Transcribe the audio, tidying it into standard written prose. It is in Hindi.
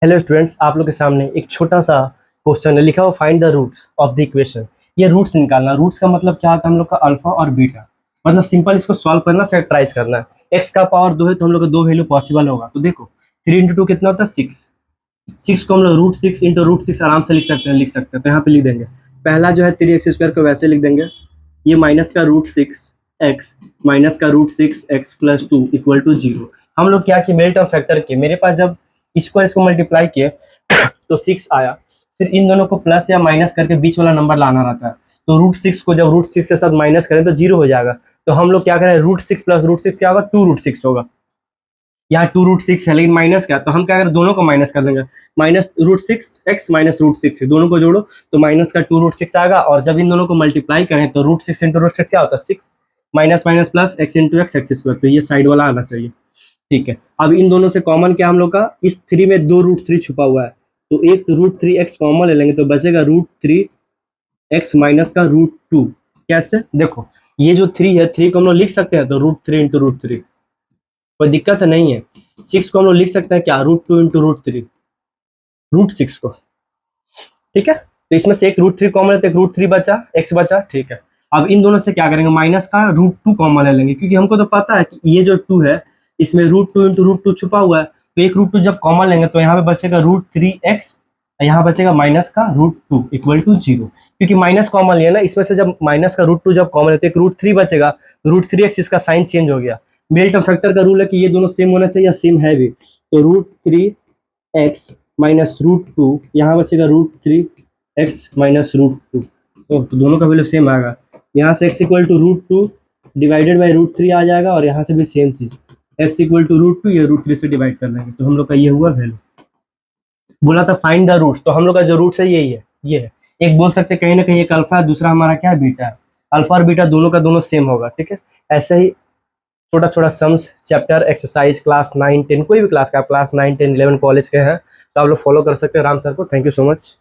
हेलो स्टूडेंट्स, आप लोग के सामने एक छोटा सा क्वेश्चन है, लिखा हुआ find the roots of the equation. ये रूट्स निकालना, रूट्स का मतलब क्या होता है हम लोग का अल्फा और बीटा। मतलब सिंपल इसको सॉल्व करना, फैक्टराइज करना है। एक्स का पावर 2 है तो हम लोग का दो वैल्यू पॉसिबल होगा। तो देखो 3 इंटू 2 कितना होता है 6। 6 को हम लोग √6 इंटू √6 आराम से लिख सकते हैं। तो यहाँ पे लिख देंगे पहला जो है 3x² को वैसे लिख देंगे। ये माइनस का √6x माइनस का √6x प्लस 2 इक्वल टू 0। हम लोग क्या किए, मिडिल टर्म फैक्टर किए। मेरे पास जब इसको मल्टीप्लाई किए तो 6 आया। फिर इन दोनों को प्लस या माइनस करके बीच वाला नंबर लाना रहता है। तो √6 को जब √6 के साथ माइनस करें तो 0 हो जाएगा। तो हम लोग क्या करें, √6 प्लस √6 क्या होगा, 2√6 होगा। यहाँ 2√6 है लेकिन माइनस क्या, तो हम क्या करें, दोनों को माइनस कर देंगे। माइनस √6x माइनस √6 दोनों को जोड़ो तो माइनस का 2√6 आएगा। और जब इन दोनों को मल्टीप्लाई करें तो √6 इंटू √6 क्या होता है 6 minus minus plus x into x² तो ये साइड वाला आना चाहिए। ठीक है, अब इन दोनों से कॉमन क्या हम लोग का, इस 3 में 2√3 छुपा हुआ है। तो एक √3x कॉमन ले लेंगे तो बचेगा √3x माइनस का √2। कैसे, देखो ये जो 3 है 3 को हम लोग लिख सकते हैं तो √3 इंटू √3, कोई दिक्कत नहीं है। 6 को हम लोग लिख सकते हैं क्या, √2 इंटू √3 √6 को। ठीक है, तो इसमें से एक √3 कॉमन है तो एक √3 बचा, x बचा। ठीक है, अब इन दोनों से क्या करेंगे, माइनस का √2 कॉमन ले लेंगे क्योंकि हमको तो पता है कि ये जो 2 है इसमें √2 इंटू √2 छुपा हुआ है। तो एक √2 जब कॉमन लेंगे तो यहाँ पे बचेगा √3x, यहाँ बचेगा माइनस का √2 इक्वल टू 0। क्योंकि माइनस कॉमन लिया ना, इसमें से जब माइनस का √2 जब कॉमन है तो एक √3 बचेगा। √3x इसका साइन चेंज हो गया। मिडिल टर्म फैक्टर का रूल है कि ये दोनों सेम होना चाहिए, सेम है भी। तो √3x माइनस √2, यहाँ बचेगा √3x माइनस √2। तो दोनों का वैल्यू सेम आएगा। यहाँ से x equal to √2 divided by √3 आ जाएगा और यहाँ से भी सेम चीज x इक्वल टू √2 ये √3 से डिवाइड कर लेंगे तो हम लोग का ये हुआ वैल्यू। बोला था फाइंड द रूट्स, तो हम लोग का जो रूट्स है यही है, ये है। एक बोल सकते हैं कहीं ना कहीं एक अल्फा है, दूसरा हमारा क्या है, बीटा है। अल्फा और बीटा दोनों का दोनों सेम होगा। ठीक है, ऐसे ही छोटा छोटा सम्स चैप्टर एक्सरसाइज क्लास 9 10 कोई भी क्लास का, क्लास 9 10 11 कॉलेज के हैं तो आप लोग फॉलो कर सकते हैं राम सर को। Thank you so much.